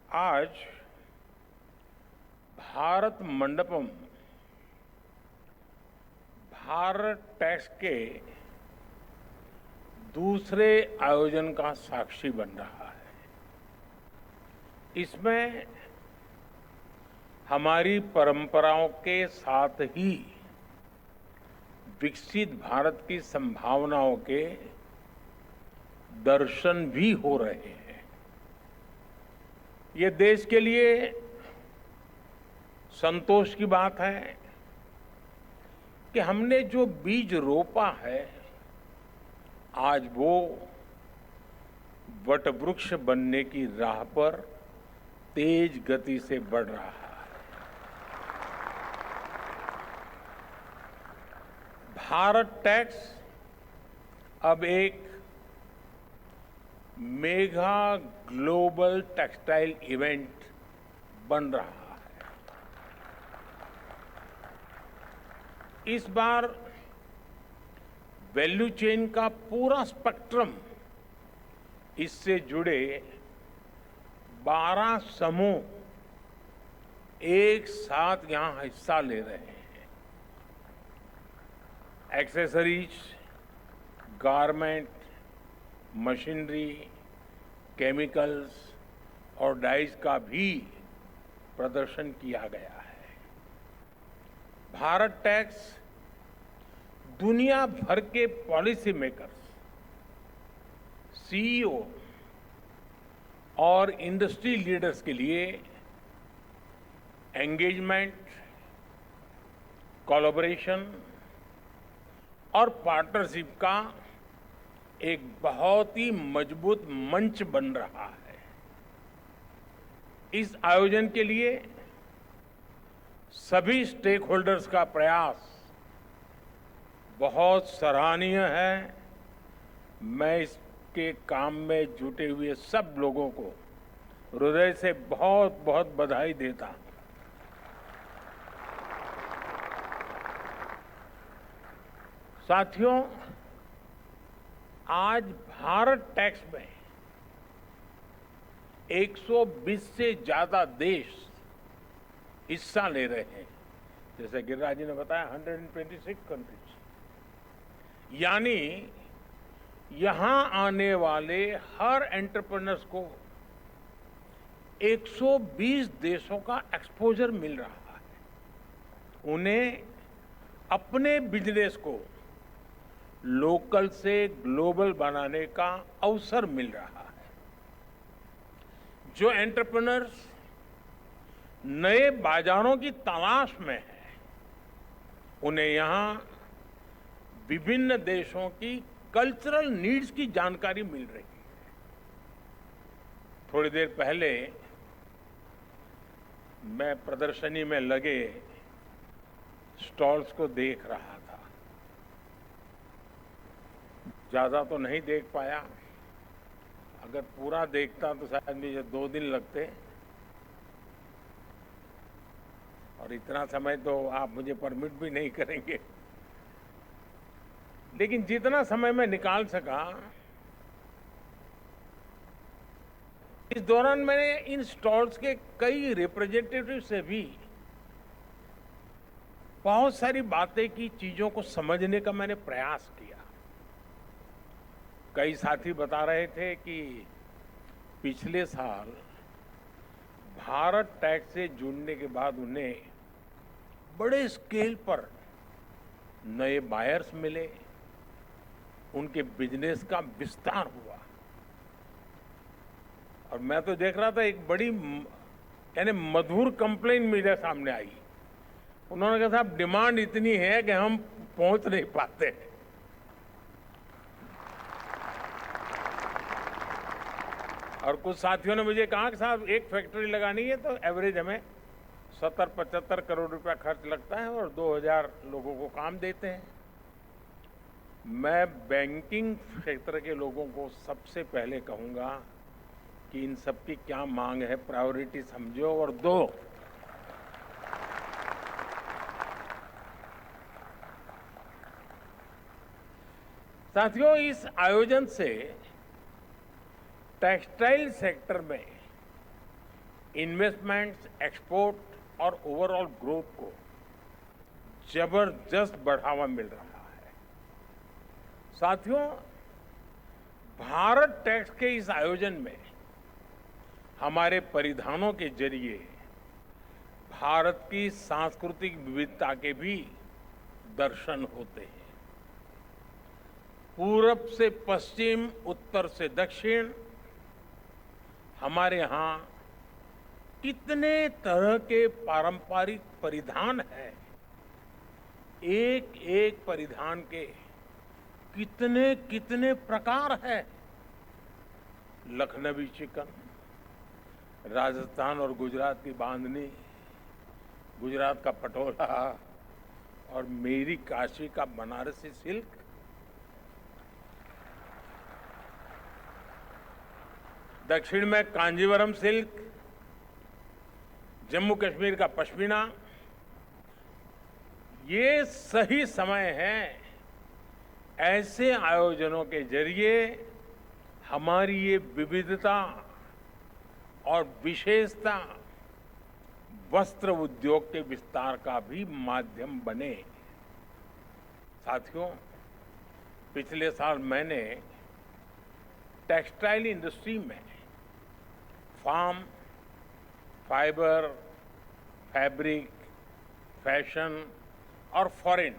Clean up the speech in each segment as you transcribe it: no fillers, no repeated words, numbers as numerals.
आज भारत मंडपम भारत टैक्स के दूसरे आयोजन का साक्षी बन रहा है। इसमें हमारी परंपराओं के साथ ही विकसित भारत की संभावनाओं के दर्शन भी हो रहे हैं। ये देश के लिए संतोष की बात है कि हमने जो बीज रोपा है आज वो वटवृक्ष बनने की राह पर तेज गति से बढ़ रहा है। भारत टैक्स अब एक मेगा ग्लोबल टेक्सटाइल इवेंट बन रहा है। इस बार वैल्यू चेन का पूरा स्पेक्ट्रम, इससे जुड़े 12 समूह एक साथ यहां हिस्सा ले रहे हैं। एक्सेसरीज, गारमेंट, मशीनरी, केमिकल्स और डाइज का भी प्रदर्शन किया गया है। भारत टैक्स दुनिया भर के पॉलिसी मेकर्स, सीईओ और इंडस्ट्री लीडर्स के लिए एंगेजमेंट, कोलैबोरेशन और पार्टनरशिप का एक बहुत ही मजबूत मंच बन रहा है। इस आयोजन के लिए सभी स्टेक होल्डर्स का प्रयास बहुत सराहनीय है। मैं इसके काम में जुटे हुए सब लोगों को हृदय से बहुत बहुत बधाई देता हूं। साथियों, आज भारत टैक्स में 120 से ज्यादा देश हिस्सा ले रहे हैं। जैसे गिरिराज जी ने बताया, 126 कंट्रीज, यानी यहां आने वाले हर एंटरप्रेन्योर्स को 120 देशों का एक्सपोजर मिल रहा है। उन्हें अपने बिजनेस को लोकल से ग्लोबल बनाने का अवसर मिल रहा है। जो एंटरप्रेन्योर्स नए बाजारों की तलाश में हैं, उन्हें यहां विभिन्न देशों की कल्चरल नीड्स की जानकारी मिल रही है। थोड़ी देर पहले मैं प्रदर्शनी में लगे स्टॉल्स को देख रहा था। ज्यादा तो नहीं देख पाया। अगर पूरा देखता तो शायद मुझे 2 दिन लगते, और इतना समय तो आप मुझे परमिट भी नहीं करेंगे। लेकिन जितना समय मैं निकाल सका, इस दौरान मैंने इन स्टॉल्स के कई रिप्रेजेंटेटिव से भी बहुत सारी बातें की, चीजों को समझने का मैंने प्रयास किया। कई साथी बता रहे थे कि पिछले साल भारत टैक्स से जुड़ने के बाद उन्हें बड़े स्केल पर नए बायर्स मिले, उनके बिजनेस का विस्तार हुआ। और मैं तो देख रहा था एक बड़ी यानी मधुर कंप्लेन मेरे सामने आई। उन्होंने कहा साहब, डिमांड इतनी है कि हम पहुंच नहीं पाते। और कुछ साथियों ने मुझे कहा कि साहब, एक फैक्ट्री लगानी है तो एवरेज हमें 70-75 करोड़ रुपया खर्च लगता है और 2000 लोगों को काम देते हैं। मैं बैंकिंग क्षेत्र के लोगों को सबसे पहले कहूंगा कि इन सब की क्या मांग है, प्रायोरिटी समझो और दो। साथियों, इस आयोजन से टेक्सटाइल सेक्टर में इन्वेस्टमेंट्स, एक्सपोर्ट और ओवरऑल ग्रोथ को जबरदस्त बढ़ावा मिल रहा है। साथियों, भारत टैक्स के इस आयोजन में हमारे परिधानों के जरिए भारत की सांस्कृतिक विविधता के भी दर्शन होते हैं। पूरब से पश्चिम, उत्तर से दक्षिण, हमारे यहाँ कितने तरह के पारंपरिक परिधान हैं। एक एक परिधान के कितने कितने प्रकार हैं। लखनवी चिकन, राजस्थान और गुजरात की बांधनी, गुजरात का पटोला और मेरी काशी का बनारसी सिल्क, दक्षिण में कांजीवरम सिल्क, जम्मू कश्मीर का पश्मीना। ये सही समय है ऐसे आयोजनों के जरिए हमारी ये विविधता और विशेषता वस्त्र उद्योग के विस्तार का भी माध्यम बने। साथियों, पिछले साल मैंने टेक्सटाइल इंडस्ट्री में फार्म, फाइबर, फैब्रिक, फैशन और फॉरेन,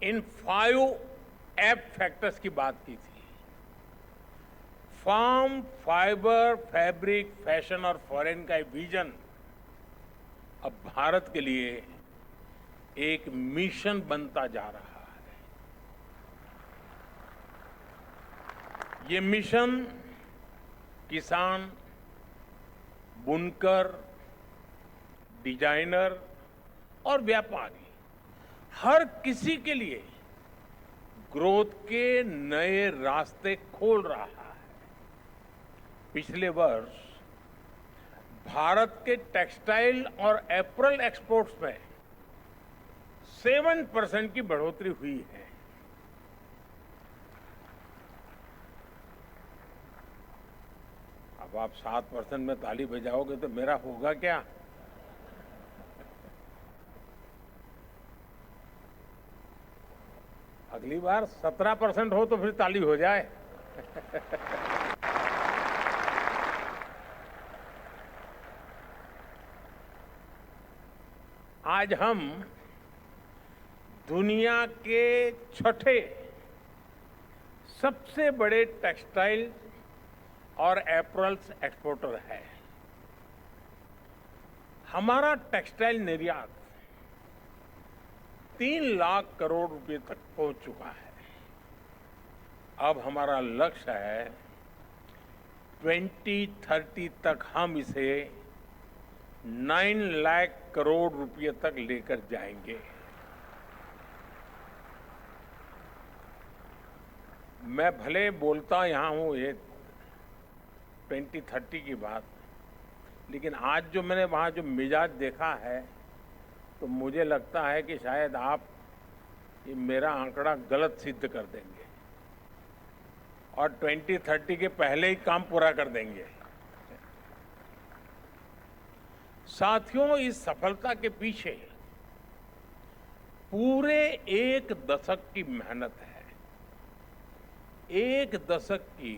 इन 5 एफ फैक्टर्स की बात की थी। फार्म, फाइबर, फैब्रिक, फैशन और फॉरेन का विजन अब भारत के लिए एक मिशन बनता जा रहा है। ये मिशन किसान, बुनकर, डिजाइनर और व्यापारी, हर किसी के लिए ग्रोथ के नए रास्ते खोल रहा है। पिछले वर्ष भारत के टेक्सटाइल और एपरल एक्सपोर्ट्स में 7% की बढ़ोतरी हुई है। अब आप 7% में ताली बजाओगे तो मेरा होगा क्या? अगली बार 17% हो तो फिर ताली हो जाए। आज हम दुनिया के छठे सबसे बड़े टेक्सटाइल और एपरल्स एक्सपोर्टर है। हमारा टेक्सटाइल निर्यात 3 लाख करोड़ रुपए तक पहुंच चुका है। अब हमारा लक्ष्य है 2030 तक हम इसे 9 लाख करोड़ रुपए तक लेकर जाएंगे। मैं भले बोलता यहां हूं ये 2030 की बात, लेकिन आज जो मैंने वहां जो मिजाज देखा है तो मुझे लगता है कि शायद आप ये मेरा आंकड़ा गलत सिद्ध कर देंगे और 2030 के पहले ही काम पूरा कर देंगे। साथियों, इस सफलता के पीछे पूरे 1 दशक की मेहनत है, 1 दशक की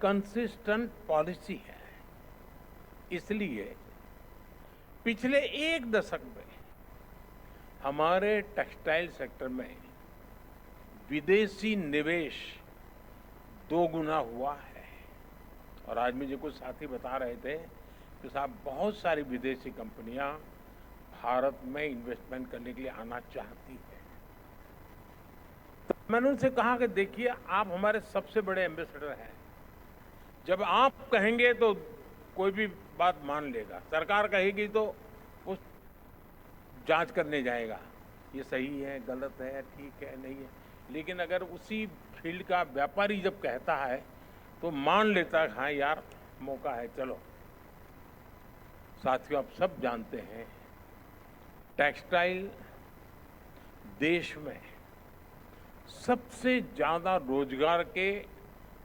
कंसिस्टेंट पॉलिसी है। इसलिए पिछले 1 दशक में हमारे टेक्सटाइल सेक्टर में विदेशी निवेश 2 गुना हुआ है। और आज मुझे कुछ साथी बता रहे थे कि साहब बहुत सारी विदेशी कंपनियां भारत में इन्वेस्टमेंट करने के लिए आना चाहती है। तो मैंने उनसे कहा कि देखिए, आप हमारे सबसे बड़े एम्बेसडर हैं। जब आप कहेंगे तो कोई भी बात मान लेगा, सरकार कहेगी तो उस जांच करने जाएगा, ये सही है, गलत है, ठीक है, नहीं है। लेकिन अगर उसी फील्ड का व्यापारी जब कहता है तो मान लेता है, हाँ यार मौका है, चलो। साथियों, आप सब जानते हैं टेक्सटाइल देश में सबसे ज्यादा रोजगार के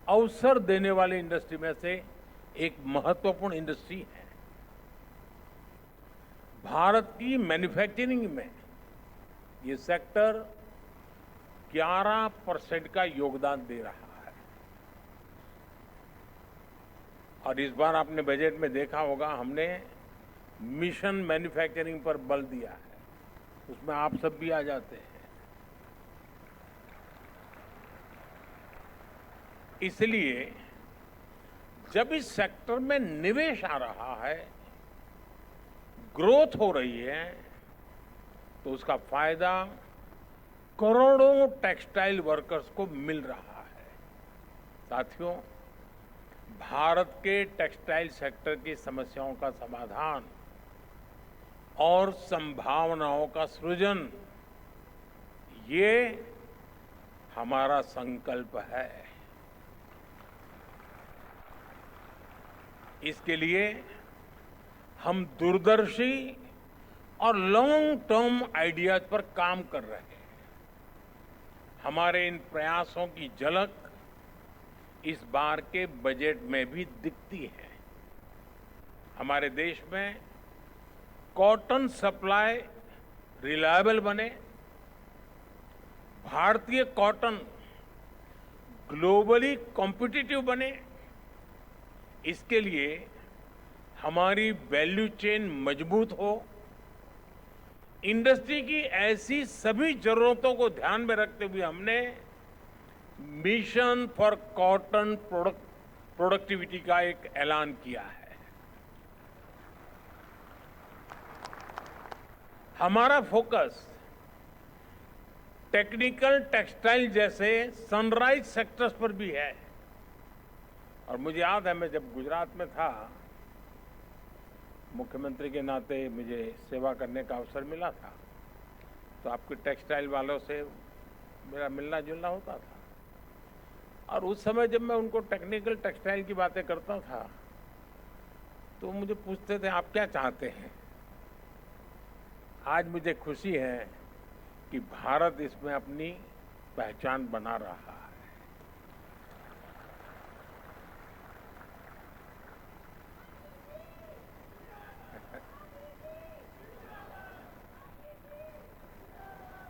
अवसर देने वाली इंडस्ट्री में से एक महत्वपूर्ण इंडस्ट्री है। भारत की मैन्युफैक्चरिंग में ये सेक्टर 11% का योगदान दे रहा है। और इस बार आपने बजट में देखा होगा, हमने मिशन मैन्युफैक्चरिंग पर बल दिया है। उसमें आप सब भी आ जाते हैं। इसलिए जब इस सेक्टर में निवेश आ रहा है, ग्रोथ हो रही है, तो उसका फायदा करोड़ों टेक्सटाइल वर्कर्स को मिल रहा है। साथियों, भारत के टेक्सटाइल सेक्टर की समस्याओं का समाधान और संभावनाओं का सृजन, ये हमारा संकल्प है। इसके लिए हम दूरदर्शी और लॉन्ग टर्म आइडियाज पर काम कर रहे हैं। हमारे इन प्रयासों की झलक इस बार के बजट में भी दिखती है। हमारे देश में कॉटन सप्लाई रिलायबल बने, भारतीय कॉटन ग्लोबली कॉम्पिटिटिव बने, इसके लिए हमारी वैल्यू चेन मजबूत हो। इंडस्ट्री की ऐसी सभी जरूरतों को ध्यान में रखते हुए हमने मिशन फॉर कॉटन प्रोडक्टिविटी का एक ऐलान किया है। हमारा फोकस टेक्निकल टेक्सटाइल जैसे सनराइज सेक्टर्स पर भी है। और मुझे याद है, मैं जब गुजरात में था, मुख्यमंत्री के नाते मुझे सेवा करने का अवसर मिला था, तो आपके टेक्सटाइल वालों से मेरा मिलना जुलना होता था। और उस समय जब मैं उनको टेक्निकल टेक्सटाइल की बातें करता था, तो मुझे पूछते थे, आप क्या चाहते हैं? आज मुझे खुशी है कि भारत इसमें अपनी पहचान बना रहा है।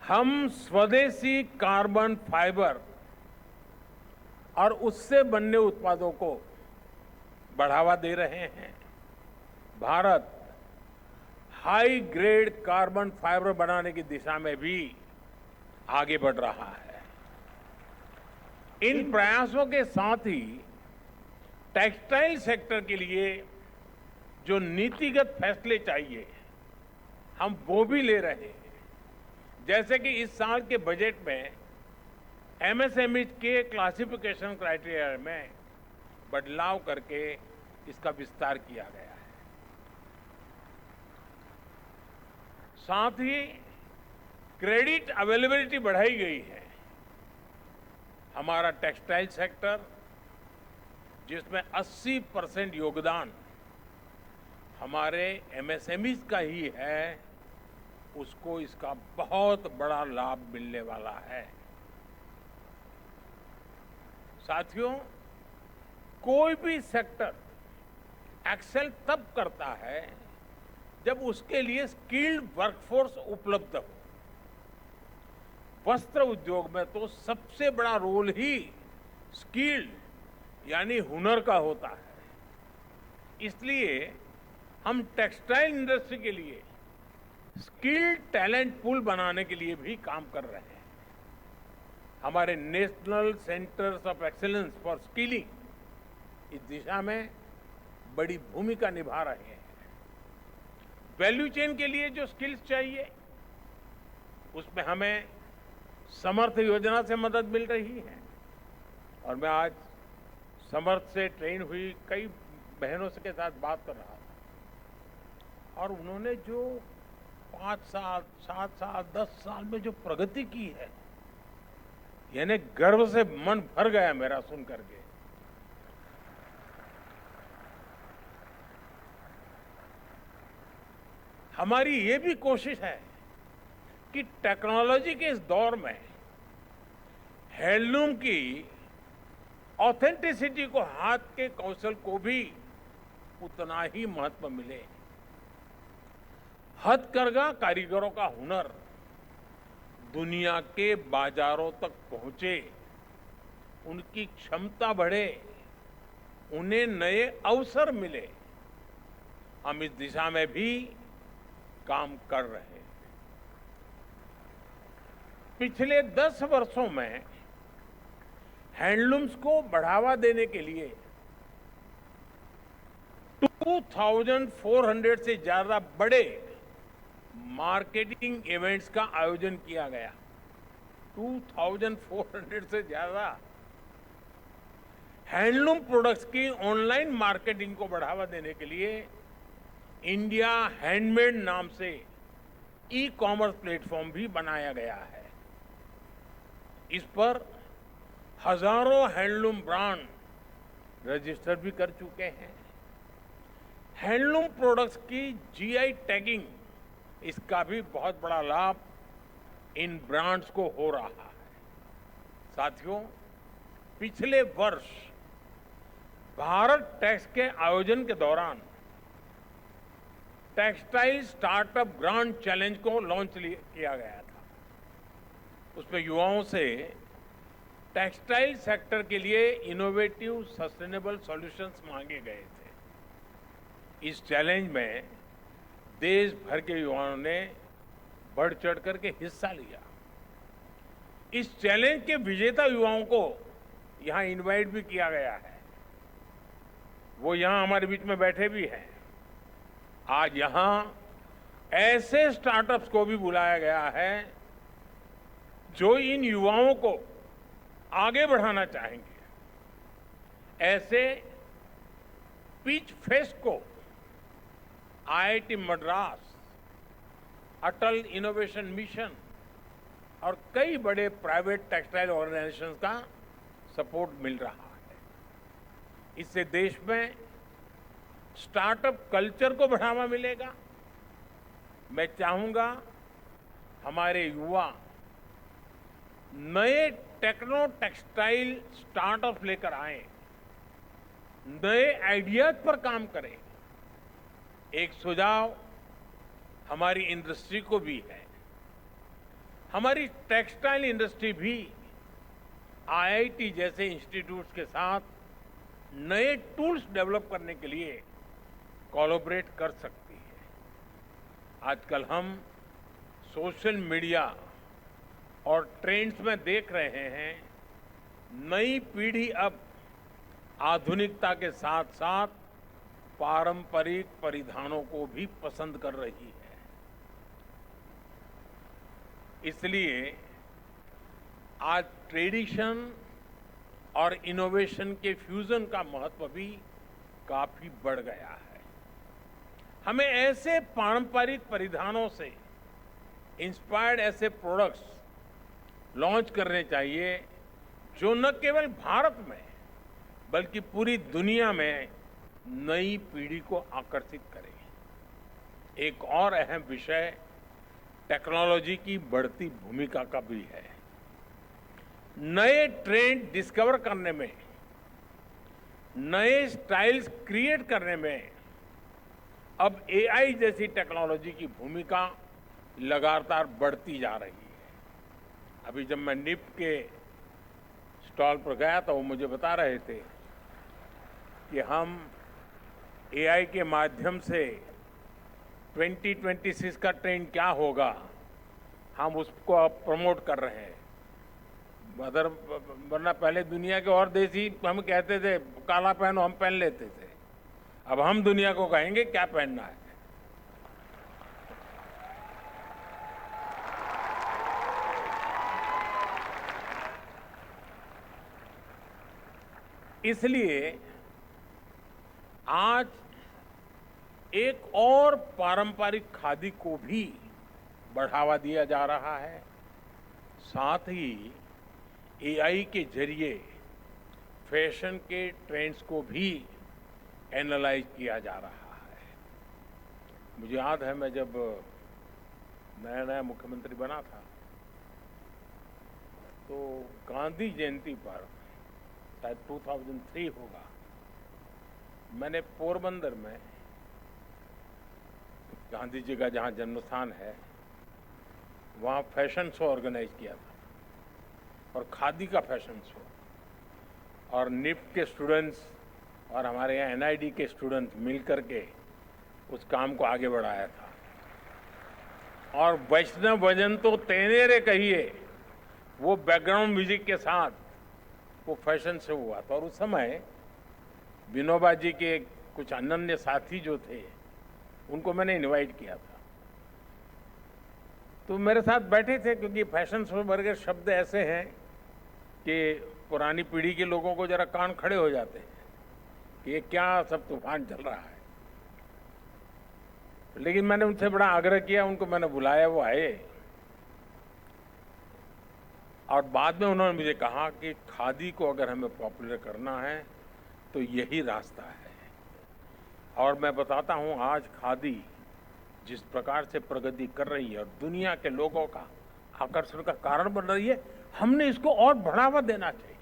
हम स्वदेशी कार्बन फाइबर और उससे बनने उत्पादों को बढ़ावा दे रहे हैं। Bharat high grade carbon fibre बनाने की दिशा में भी आगे बढ़ रहा है। इन प्रयासों के साथ ही टेक्सटाइल सेक्टर के लिए जो नीतिगत फैसले चाहिए, हम वो भी ले रहे हैं। जैसे कि इस साल के बजट में एमएसएमई के क्लासिफिकेशन क्राइटेरिया में बदलाव करके इसका विस्तार किया गया है। साथ ही क्रेडिट अवेलेबिलिटी बढ़ाई गई है। हमारा टेक्सटाइल सेक्टर, जिसमें 80% योगदान हमारे एमएसएमई का ही है, उसको इसका बहुत बड़ा लाभ मिलने वाला है। साथियों, कोई भी सेक्टर एक्सेल तब करता है जब उसके लिए स्किल्ड वर्कफोर्स उपलब्ध हो। वस्त्र उद्योग में तो सबसे बड़ा रोल ही स्किल्ड यानी हुनर का होता है। इसलिए हम टेक्सटाइल इंडस्ट्री के लिए स्किल्ड टैलेंट पूल बनाने के लिए भी काम कर रहे हैं। हमारे national centres of excellence for skilling इस दिशा में बड़ी भूमिका निभा रहे हैं। वैल्यू चेन के लिए जो स्किल्स चाहिए, उसमें हमें समर्थ योजना से मदद मिल रही है। और मैं आज समर्थ से ट्रेन हुई कई बहनों के साथ बात कर रहा था, और उन्होंने जो 5 साल, 7 साल, 10 साल में जो प्रगति की है, यानी गर्व से मन भर गया मेरा सुन करके। हमारी ये भी कोशिश है कि टेक्नोलॉजी के इस दौर में हैंडलूम की ऑथेंटिसिटी को, हाथ के कौशल को भी उतना ही महत्व मिले। हथकरघा कारीगरों का हुनर दुनिया के बाजारों तक पहुंचे, उनकी क्षमता बढ़े, उन्हें नए अवसर मिले, हम इस दिशा में भी काम कर रहे हैं। पिछले 10 वर्षों में हैंडलूम्स को बढ़ावा देने के लिए 2400 से ज्यादा बड़े मार्केटिंग इवेंट्स का आयोजन किया गया। 2400 से ज्यादा हैंडलूम प्रोडक्ट्स की ऑनलाइन मार्केटिंग को बढ़ावा देने के लिए इंडिया हैंडमेड नाम से ई कॉमर्स प्लेटफॉर्म भी बनाया गया है। इस पर हजारों हैंडलूम ब्रांड रजिस्टर भी कर चुके हैं। हैंडलूम प्रोडक्ट्स की जीआई टैगिंग, इसका भी बहुत बड़ा लाभ इन ब्रांड्स को हो रहा है। साथियों, पिछले वर्ष भारत टैक्स के आयोजन के दौरान टेक्सटाइल स्टार्टअप ग्रांड चैलेंज को लॉन्च किया गया था। उसमें युवाओं से टेक्सटाइल सेक्टर के लिए इनोवेटिव सस्टेनेबल सॉल्यूशंस मांगे गए थे। इस चैलेंज में देश भर के युवाओं ने बढ़ चढ़ करके हिस्सा लिया। इस चैलेंज के विजेता युवाओं को यहां इनवाइट भी किया गया है। वो यहां हमारे बीच में बैठे भी हैं। आज यहां ऐसे स्टार्टअप्स को भी बुलाया गया है जो इन युवाओं को आगे बढ़ाना चाहेंगे। ऐसे पिच फेस्ट को आईआईटी मद्रास, अटल इनोवेशन मिशन और कई बड़े प्राइवेट टेक्सटाइल ऑर्गेनाइजेशंस का सपोर्ट मिल रहा है। इससे देश में स्टार्टअप कल्चर को बढ़ावा मिलेगा। मैं चाहूंगा हमारे युवा नए टेक्नो टेक्सटाइल स्टार्टअप लेकर आए, नए आइडियाज पर काम करें। एक सुझाव हमारी इंडस्ट्री को भी है। हमारी टेक्सटाइल इंडस्ट्री भी आईआईटी जैसे इंस्टीट्यूट्स के साथ नए टूल्स डेवलप करने के लिए कोलैबोरेट कर सकती है। आजकल हम सोशल मीडिया और ट्रेंड्स में देख रहे हैं, नई पीढ़ी अब आधुनिकता के साथ साथ पारंपरिक परिधानों को भी पसंद कर रही है। इसलिए आज ट्रेडिशन और इनोवेशन के फ्यूजन का महत्व भी काफी बढ़ गया है। हमें ऐसे पारंपरिक परिधानों से इंस्पायर्ड ऐसे प्रोडक्ट्स लॉन्च करने चाहिए जो न केवल भारत में बल्कि पूरी दुनिया में नई पीढ़ी को आकर्षित करें। एक और अहम विषय टेक्नोलॉजी की बढ़ती भूमिका का भी है। नए ट्रेंड डिस्कवर करने में, नए स्टाइल्स क्रिएट करने में अब एआई जैसी टेक्नोलॉजी की भूमिका लगातार बढ़ती जा रही है। अभी जब मैं निफ्ट के स्टॉल पर गया तो वो मुझे बता रहे थे कि हम एआई के माध्यम से 2026 का ट्रेंड क्या होगा, हम उसको अब प्रमोट कर रहे हैं। वरना पहले दुनिया के और देश ही हम कहते थे काला पहनो, हम पहन लेते थे। अब हम दुनिया को कहेंगे क्या पहनना है। इसलिए आज एक और पारंपरिक खादी को भी बढ़ावा दिया जा रहा है। साथ ही एआई के जरिए फैशन के ट्रेंड्स को भी एनालाइज किया जा रहा है। मुझे याद है मैं जब नया नया मुख्यमंत्री बना था तो गांधी जयंती पर शायद 2003 होगा, मैंने पोरबंदर में गांधी जी का जहां जन्म स्थान है वहां फैशन शो ऑर्गेनाइज किया था और खादी का फैशन शो, और निफ्ट के स्टूडेंट्स और हमारे यहाँ एनआईडी के स्टूडेंट्स मिलकर के उस काम को आगे बढ़ाया था। और वैष्णव भजन तो तेनेरे कहिए, वो बैकग्राउंड म्यूजिक के साथ वो फैशन शो हुआ था। और उस समय विनोबा जी के कुछ अनन्य साथी जो थे उनको मैंने इनवाइट किया था, तो मेरे साथ बैठे थे, क्योंकि फैशन शो भर के शब्द ऐसे हैं कि पुरानी पीढ़ी के लोगों को जरा कान खड़े हो जाते हैं कि ये क्या सब तूफान चल रहा है। लेकिन मैंने उनसे बड़ा आग्रह किया, उनको मैंने बुलाया, वो आए, और बाद में उन्होंने मुझे कहा कि खादी को अगर हमें पॉपुलर करना है तो यही रास्ता है। और मैं बताता हूं, आज खादी जिस प्रकार से प्रगति कर रही है और दुनिया के लोगों का आकर्षण का कारण बन रही है, हमने इसको और बढ़ावा देना चाहिए।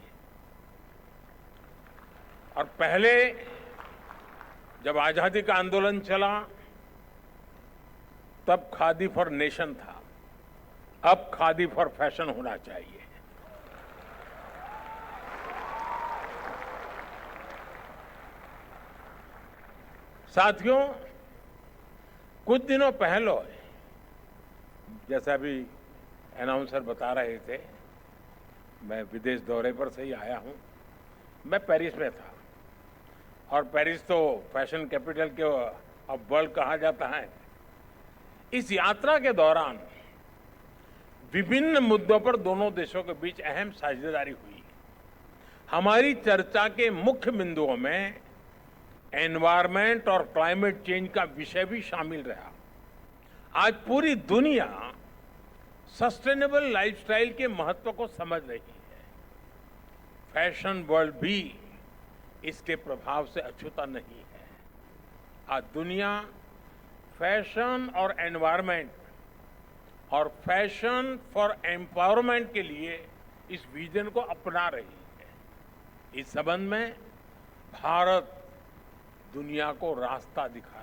और पहले जब आजादी का आंदोलन चला तब खादी फॉर नेशन था, अब खादी फॉर फैशन होना चाहिए। साथियों, कुछ दिनों पहले, जैसा अभी अनाउंसर बता रहे थे, मैं विदेश दौरे पर से ही आया हूं। मैं पेरिस में था, और पेरिस तो फैशन कैपिटल के अब वर्ल्ड कहा जाता है। इस यात्रा के दौरान विभिन्न मुद्दों पर दोनों देशों के बीच अहम साझेदारी हुई। हमारी चर्चा के मुख्य बिंदुओं में एनवायरमेंट और क्लाइमेट चेंज का विषय भी शामिल रहा। आज पूरी दुनिया सस्टेनेबल लाइफस्टाइल के महत्व को समझ रही है। फैशन वर्ल्ड भी इसके प्रभाव से अछूता नहीं है। आज दुनिया फैशन और एनवायरमेंट और फैशन फॉर एम्पावरमेंट के लिए इस विजन को अपना रही है। इस संबंध में भारत दुनिया को रास्ता दिखा